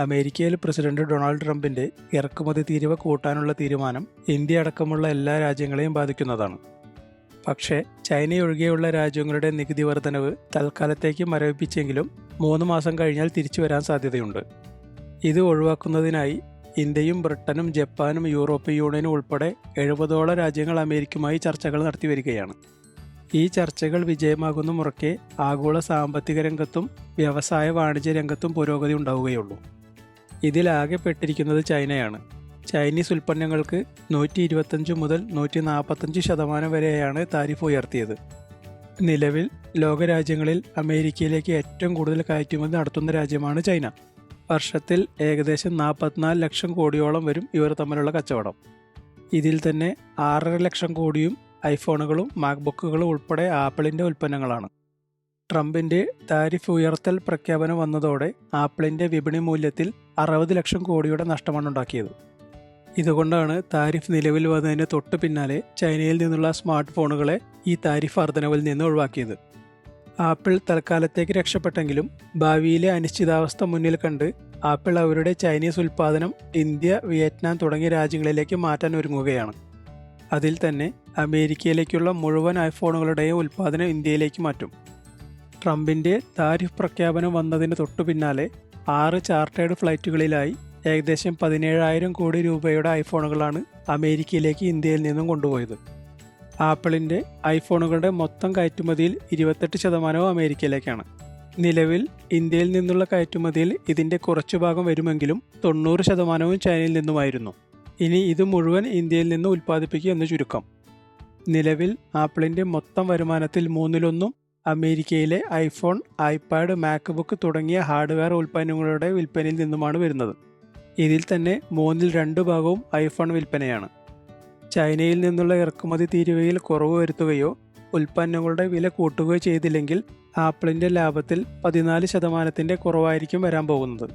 അമേരിക്കയിൽ president Donald ട്രംപിന്റെ ഇറക്കുമതി തീരുവ കൂട്ടാനുള്ള തീരുമാനം ഇന്ത്യ അടക്കമുള്ള എല്ലാ രാജ്യങ്ങളെയും ബാധിക്കുന്നതാണ്. പക്ഷേ ചൈനയൊഴികെയുള്ള രാജ്യങ്ങളുടെ നികുതി വർധനവ് തൽക്കാലത്തേക്ക് മരവിപ്പിച്ചെങ്കിലും 3 മാസം കഴിഞ്ഞാൽ തിരിച്ചു വരാൻ സാധ്യതയുണ്ട്. ഇത് ഒഴിവാക്കുന്നതിനായി ഇന്ത്യയും ബ്രിട്ടനും ജപ്പാനും യൂറോപ്യൻ യൂണിയനും ഉൾപ്പെടെ 70ഓളം രാജ്യങ്ങൾ അമേരിക്കയുമായി ചർച്ചകൾ നടത്തിവരികയാണ്. ഈ ചർച്ചകൾ വിജയമാകുന്ന മുറയ്ക്ക് ആഗോള സാമ്പത്തിക രംഗത്തും വ്യവസായ വാണിജ്യ രംഗത്തും പുരോഗതി ഉണ്ടാവുകയുള്ളൂ. ഇതിലാകെ പെട്ടിരിക്കുന്നത് ചൈനയാണ്. ചൈനീസ് ഉൽപ്പന്നങ്ങൾക്ക് 125 മുതൽ 145% വരെയാണ് താരിഫ് ഉയർത്തിയത്. നിലവിൽ ലോകരാജ്യങ്ങളിൽ അമേരിക്കയിലേക്ക് ഏറ്റവും കൂടുതൽ കയറ്റുമതി നടത്തുന്ന രാജ്യമാണ് ചൈന. വർഷത്തിൽ ഏകദേശം 44 ലക്ഷം കോടിയോളം വരും ഇവർ തമ്മിലുള്ള കച്ചവടം. ഇതിൽ തന്നെ 6.5 ലക്ഷം കോടിയും ഐഫോണുകളും മാക്ബുക്കുകളും ഉൾപ്പെടെ ആപ്പിളിൻ്റെ ഉൽപ്പന്നങ്ങളാണ്. ട്രംപിൻ്റെ താരിഫ് ഉയർത്തൽ പ്രഖ്യാപനം വന്നതോടെ ആപ്പിളിൻ്റെ വിപണി മൂല്യത്തിൽ 60 ലക്ഷം കോടിയുടെ നഷ്ടമാണ് ഉണ്ടാക്കിയത്. ഇതുകൊണ്ടാണ് താരിഫ് നിലവിൽ വന്നതിന് തൊട്ട് പിന്നാലെ ചൈനയിൽ നിന്നുള്ള സ്മാർട്ട് ഫോണുകളെ ഈ താരിഫ് വർധനവിൽ നിന്ന് ഒഴിവാക്കിയത്. ആപ്പിൾ തൽക്കാലത്തേക്ക് രക്ഷപ്പെട്ടെങ്കിലും ഭാവിയിലെ അനിശ്ചിതാവസ്ഥ മുന്നിൽ കണ്ട് ആപ്പിൾ അവരുടെ ചൈനീസ് ഉൽപ്പാദനം ഇന്ത്യ, വിയറ്റ്നാം തുടങ്ങിയ രാജ്യങ്ങളിലേക്ക് മാറ്റാൻ ഒരുങ്ങുകയാണ്. അതിൽ തന്നെ അമേരിക്കയിലേക്കുള്ള മുഴുവൻ ഐഫോണുകളുടെയും ഉൽപ്പാദനം ഇന്ത്യയിലേക്ക് മാറ്റും. ട്രംപിൻ്റെ താരിഫ് പ്രഖ്യാപനം വന്നതിന് തൊട്ടു പിന്നാലെ 6 ചാർട്ടേഡ് ഫ്ലൈറ്റുകളിലായി ഏകദേശം 17,000 കോടി രൂപയുടെ ഐഫോണുകളാണ് അമേരിക്കയിലേക്ക് ഇന്ത്യയിൽ നിന്നും കൊണ്ടുപോയത്. ആപ്പിളിൻ്റെ ഐഫോണുകളുടെ മൊത്തം കയറ്റുമതിയിൽ 28% അമേരിക്കയിലേക്കാണ്. നിലവിൽ ഇന്ത്യയിൽ നിന്നുള്ള കയറ്റുമതിയിൽ ഇതിൻ്റെ കുറച്ചു ഭാഗം വരുമെങ്കിലും 90% ചൈനയിൽ നിന്നുമായിരുന്നു. ഇനി ഇത് മുഴുവൻ ഇന്ത്യയിൽ നിന്ന് ഉൽപ്പാദിപ്പിക്കുക എന്ന് ചുരുക്കം. നിലവിൽ ആപ്പിളിൻ്റെ മൊത്തം വരുമാനത്തിൽ 1/3 അമേരിക്കയിലെ ഐഫോൺ, ഐപാഡ്, മാക്ബുക്ക് തുടങ്ങിയ ഹാർഡ്വെയർ ഉൽപ്പന്നങ്ങളുടെ വിൽപ്പനയിൽ നിന്നുമാണ് വരുന്നത്. ഇതിൽ തന്നെ 2/3 ഭാഗവും ഐഫോൺ വിൽപ്പനയാണ്. ചൈനയിൽ നിന്നുള്ള ഇറക്കുമതി തീരുവയിൽ കുറവ് വരുത്തുകയോ ഉൽപ്പന്നങ്ങളുടെ വില കൂട്ടുകയോ ചെയ്തില്ലെങ്കിൽ ആപ്പിളിൻ്റെ ലാഭത്തിൽ 14% കുറവായിരിക്കും വരാൻ പോകുന്നത്.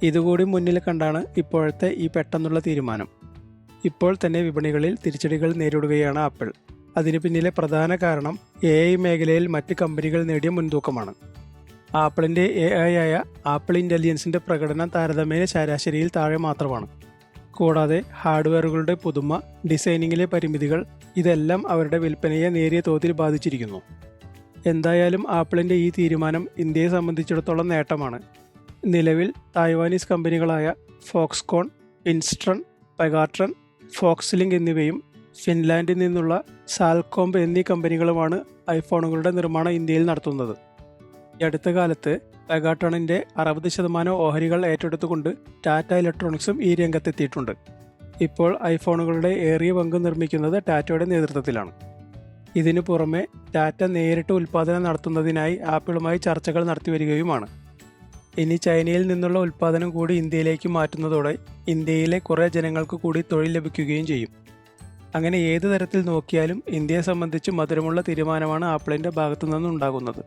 ഇതുകൂടി മുന്നിൽ കണ്ടാണ് ഇപ്പോഴത്തെ ഈ പെട്ടെന്നുള്ള തീരുമാനം. ഇപ്പോൾ തന്നെ വിപണികളിൽ തിരിച്ചടികൾ നേരിടുകയാണ് ആപ്പിൾ. അതിന് പിന്നിലെ പ്രധാന കാരണം AI മേഖലയിൽ മറ്റ് കമ്പനികൾ നേടിയ മുൻതൂക്കമാണ്. ആപ്പിളിൻ്റെ AI ആയ ആപ്പിൾ ഇൻ്റലിജൻസിൻ്റെ പ്രകടനം താരതമ്യേന ശരാശരിയിൽ താഴെ മാത്രമാണ്. കൂടാതെ ഹാർഡ്വെയറുകളുടെ പുതുമ, ഡിസൈനിങ്ങിലെ പരിമിതികൾ ഇതെല്ലാം അവരുടെ വിൽപ്പനയെ നേരിയ തോതിൽ ബാധിച്ചിരിക്കുന്നു. എന്തായാലും ആപ്പിളിൻ്റെ ഈ തീരുമാനം ഇന്ത്യയെ സംബന്ധിച്ചിടത്തോളം നേട്ടമാണ്. നിലവിൽ തായ്വാനീസ് കമ്പനികളായ ഫോക്സ്കോൺ, ഇൻസ്ട്രൺ, പെഗാട്രൺ, ഫോക്സ്ലിങ്ക് എന്നിവയും ഫിൻലാൻഡിൽ നിന്നുള്ള സാൽകോംബ് എന്നീ കമ്പനികളുമാണ് ഐഫോണുകളുടെ നിർമ്മാണം ഇന്ത്യയിൽ നടത്തുന്നത്. ഈ അടുത്ത കാലത്ത് പെഗാട്രോണിൻ്റെ 60% ഓഹരികൾ ഏറ്റെടുത്തുകൊണ്ട് ടാറ്റ ഇലക്ട്രോണിക്സും ഈ രംഗത്തെത്തിയിട്ടുണ്ട്. ഇപ്പോൾ ഐഫോണുകളുടെ ഏറിയ പങ്ക് നിർമ്മിക്കുന്നത് ടാറ്റയുടെ നേതൃത്വത്തിലാണ്. ഇതിനു പുറമെ ടാറ്റ നേരിട്ട് ഉൽപ്പാദനം നടത്തുന്നതിനായി ആപ്പിളുമായി ചർച്ചകൾ നടത്തിവരികയുമാണ്. ഇനി ചൈനയിൽ നിന്നുള്ള ഉൽപ്പാദനം കൂടി ഇന്ത്യയിലേക്ക് മാറ്റുന്നതോടെ ഇന്ത്യയിലെ കുറേ ജനങ്ങൾക്ക് കൂടി തൊഴിൽ ലഭിക്കുകയും ചെയ്യും. അങ്ങനെ ഏത് തരത്തിൽ നോക്കിയാലും ഇന്ത്യയെ സംബന്ധിച്ച് മധുരമുള്ള തീരുമാനമാണ് ആപ്പിളിൻ്റെ ഭാഗത്തു നിന്നുണ്ടാകുന്നത്.